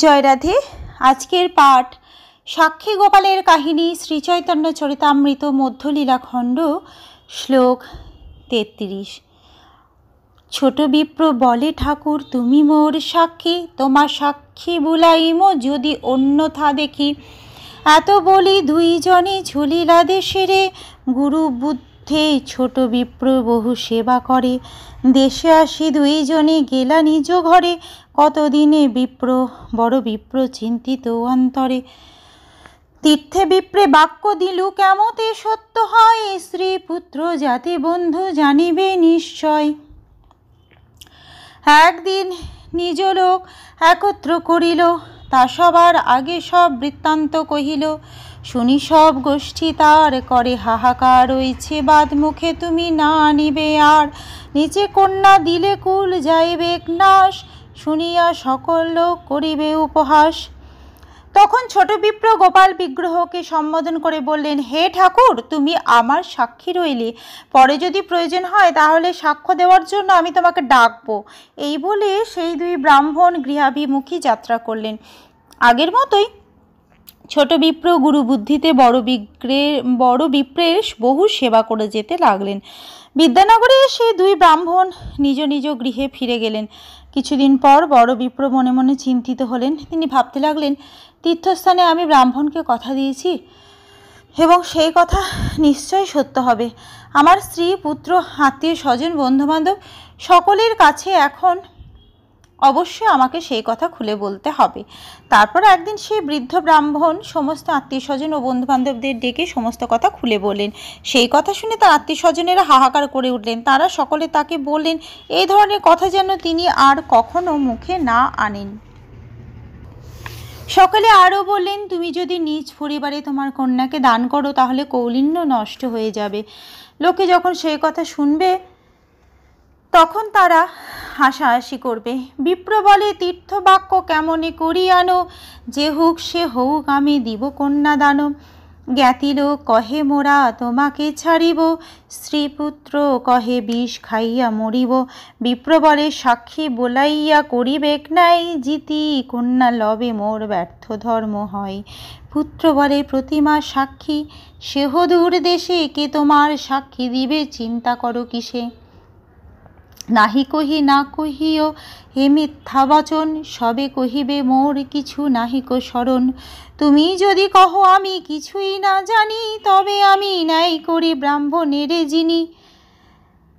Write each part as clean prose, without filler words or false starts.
জয় রাধে। আজকের পাঠ সাক্ষী গোপালের কাহিনী শ্রীচৈতন্য চরিতামৃত মধ্যলীলা খণ্ড শ্লোক ৩৩। ছোট বিপ্র বলে ঠাকুর তুমি মোর সাক্ষী, তোমার সাক্ষী বুলাইম যদি অন্যথা দেখি। এত বলি দুইজনে ঝুলিলা দেশেরে, গুরু বুদ্ধে ছোট বিপ্র বহু সেবা করে। দেশে আসি দুইজনে গেলা নিজ ঘরে, কতদিনে বিপ্র বড় বিপ্র চিন্তিত অন্তরে। তীর্থে বিপ্রে বাক্য দিলু কেমতে সত্য হয়, স্ত্রী পুত্র জাতি বন্ধু জানিবে নিশ্চয়। একদিন নিজ লোক একত্র করিল, তা সবার আগে সব বৃত্তান্ত কহিল। শুনি সব গোষ্ঠী তার করে হাহাকার, রয়েছে বাদ মুখে তুমি না আনিবে আর। নিচে কন্যা দিলে কুল যাইবে নাশ, শুনিয়া সকল লোক করিবে উপহাস। তখন ছোট বিপ্র গোপাল বিগ্রহকে সম্বোধন করে বললেন, হে ঠাকুর, তুমি আমার সাক্ষী রইলে, পরে যদি প্রয়োজন হয় তাহলে সাক্ষ্য দেওয়ার জন্য আমি তোমাকে ডাকবো। এই বলে সেই দুই ব্রাহ্মণ গৃহাভিমুখী যাত্রা করলেন। আগের মতোই ছোট বিপ্র গুরু বুদ্ধিতে বড় বিপ্রের বহু সেবা করে যেতে লাগলেন। বিদ্যানগরে এসে দুই ব্রাহ্মণ নিজ নিজ গৃহে ফিরে গেলেন। কিছুদিন পর বড় বিপ্র মনে মনে চিন্তিত হলেন। তিনি ভাবতে লাগলেন, তীর্থস্থানে আমি ব্রাহ্মণকে কথা দিয়েছি এবং সেই কথা নিশ্চয় সত্য হবে। আমার স্ত্রী, পুত্র, আত্মীয় স্বজন, বন্ধুবান্ধব সকলের কাছে এখন অবশ্যই আমাকে সেই কথা খুলে বলতে হবে। তারপর একদিন সেই বৃদ্ধ ব্রাহ্মণ সমস্ত আত্মীয় স্বজন ও বন্ধুবান্ধবদের ডেকে সমস্ত কথা খুলে বললেন। সেই কথা শুনে তার আত্মীয় স্বজনেরা হাহাকার করে উঠলেন। তারা সকলে তাকে বললেন এই ধরনের কথা যেন তিনি আর কখনো মুখে না আনেন। সকলে আরও বললেন, তুমি যদি নিজ পরিবারে তোমার কন্যাকে দান করো তাহলে কৌলিন্য নষ্ট হয়ে যাবে। লোকে যখন সেই কথা শুনবে তখন তারা হাসাহাসি করবে। বিপ্র বলে, তীর্থবাক্য কেমনে করি আনো, যে হুক সে হউক আমি দিব কন্যা দান। জ্ঞাতি লোক কহে মোরা তোমাকে ছাড়িব, স্ত্রীপুত্র কহে বিষ খাইয়া মরিব। বিপ্র বলে, সাক্ষী বলাইয়া করিবেক নাই, জিতি কন্যা লবে মোর ব্যর্থ ধর্ম হয়। পুত্র বলে, প্রতিমা সাক্ষী সেহ দূর দেশে, কে তোমার সাক্ষী দিবে চিন্তা করো কিসে। নাহি কহি না কহিও হে মিথ্যা বচন, সবে কহিবে মোর কিছু নাহিক স্মরণ। তুমি যদি কহো আমি কিছুই না জানি, তবে আমি ন্যায় করি ব্রাহ্মণের যিনি।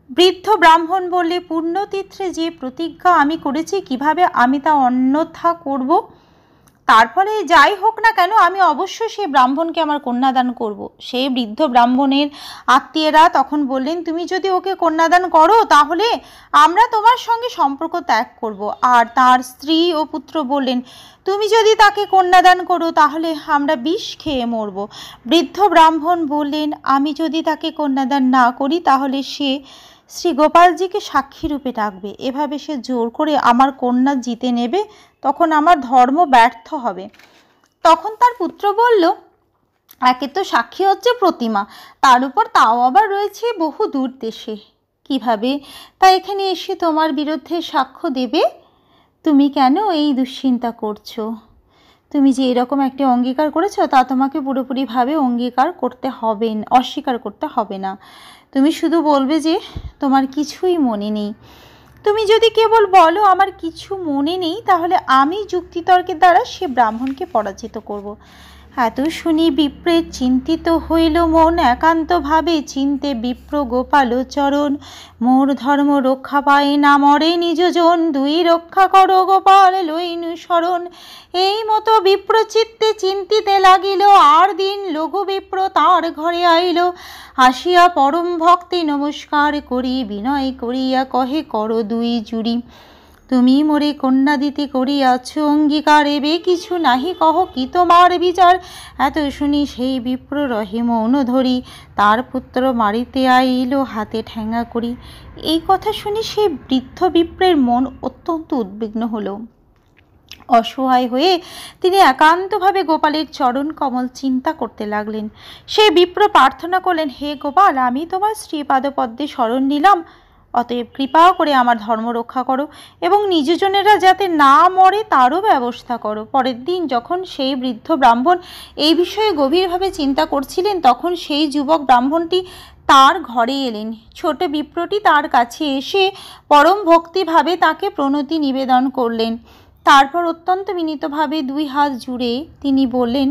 বৃদ্ধ ব্রাহ্মণ বললে, পুণ্যতীর্থে যে প্রতিজ্ঞা আমি করেছি কিভাবে আমি তা অন্যথা করব? তার ফলে যাই হোক না কেন আমি অবশ্যই সেই ব্রাহ্মণকে আমার কন্যাদান করব। সেই বৃদ্ধ ব্রাহ্মণের আত্মীয়রা তখন বললেন, তুমি যদি ওকে কন্যাদান করো তাহলে আমরা তোমার সঙ্গে সম্পর্ক ত্যাগ করব। আর তার স্ত্রী ও পুত্র বললেন, তুমি যদি তাকে কন্যাদান করো তাহলে আমরা বিষ খেয়ে মরব। বৃদ্ধ ব্রাহ্মণ বললেন, আমি যদি তাকে কন্যাদান না করি তাহলে সে শ্রী গোপালজিকে সাক্ষী রূপে ডাকবে। এভাবে সে জোর করে আমার কন্যা জিতে নেবে, তখন আমার ধর্ম ব্যর্থ হবে। তখন তার পুত্র বলল, একে তো সাক্ষী হচ্ছে প্রতিমা, তার উপর তাও আবার রয়েছে বহু দূর দেশে, কিভাবে তা এখানে এসে তোমার বিরুদ্ধে সাক্ষ্য দেবে? তুমি কেন এই দুশ্চিন্তা করছো? তুমি যে এরকম একটি অঙ্গীকার করেছো তা তোমাকে পুরোপুরিভাবে অস্বীকার করতে হবে না। তুমি শুধু বলবে যে তোমার কিছুই মনে নেই। তুমি যদি কেবল বলো আমার কিছু মনে নেই, তাহলে আমি যুক্তিতর্কের দ্বারা সে ব্রাহ্মণকে পরাজিত করব। এত শুনি বিপ্রের চিন্তিত হইল মন, একান্তভাবে চিন্তে বিপ্র গোপাল চরণ। মোর ধর্ম রক্ষা পায় না মরে নিজজন, দুই রক্ষা করো গোপাল লইনু শরণ। এই মতো বিপ্র চিত্তে চিন্তিতে লাগিল, আর দিন লঘু বিপ্র তার ঘরে আইল। আসিয়া পরম ভক্তি নমস্কার করি, বিনয় করিয়া কহে করো দুই জুড়ি। তুমি মোরে কন্যা দিতে করিয়াছ অঙ্গীকার, এবে কিছু নাহি কহ কি তোমার বিচার। এত শুনি সেই বিপ্র রহে মৌন ধরি, তার পুত্র মারিতে আইল হাতে ঠেঙ্গা করি। এই কথা শুনি সেই বৃদ্ধ বিপ্রের মন অত্যন্ত উদ্বিগ্ন হলো। অসহায় হয়ে তিনি একান্তভাবে গোপালের চরণ কমল চিন্তা করতে লাগলেন। সেই বিপ্র প্রার্থনা করলেন, হে গোপাল, আমি তোমার শ্রীপাদপদ্মে শরণ নিলাম, অতএব কৃপা করে আমার ধর্ম রক্ষা করো এবং নিজজনেরা যাতে না মরে তারও ব্যবস্থা করো। পরের দিন যখন সেই বৃদ্ধ ব্রাহ্মণ এই বিষয়ে গভীরভাবে চিন্তা করছিলেন, তখন সেই যুবক ব্রাহ্মণটি তার ঘরে এলেন। ছোট বিপ্রটি তার কাছে এসে পরম ভক্তিভাবে তাকে প্রণতি নিবেদন করলেন। তারপর অত্যন্ত বিনীতভাবে 2 হাত জুড়ে তিনি বললেন,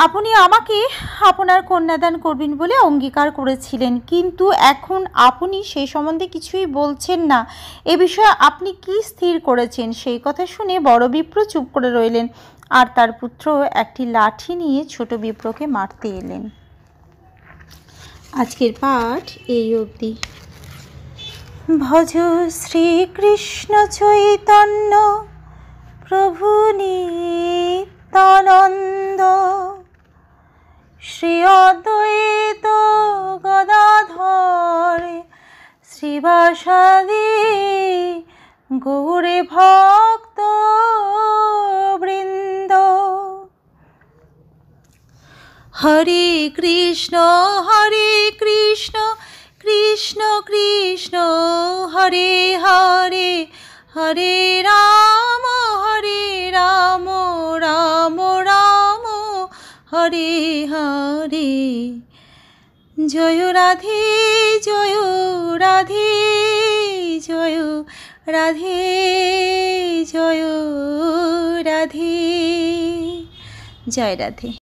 আপনি আমাকে আপনার কন্যাদান করবেন বলে অঙ্গীকার করেছিলেন, কিন্তু এখন আপনি সেই সম্বন্ধে কিছুই বলছেন না। এ বিষয়ে আপনি কি স্থির করেছেন? সেই কথা শুনে বড় বিপ্র চুপ করে রইলেন, আর তার পুত্র একটি লাঠি নিয়ে ছোট বিপ্রকে মারতে এলেন। আজকের পাঠ এই অবধি। ভজ শ্রীকৃষ্ণ চৈতন্য প্রভু নিত্যানন্দ, শ্রী অদ্বৈত গদাধর শ্রীবাসাদি গৌরে ভক্ত বৃন্দ। হরে কৃষ্ণ কৃষ্ণ কৃষ্ণ হরে হরে, হরে রাম রাম রাম হরে হরে। জয় রাধে জয় রাধে, জয় রাধে জয় রাধে। জয় রাধে।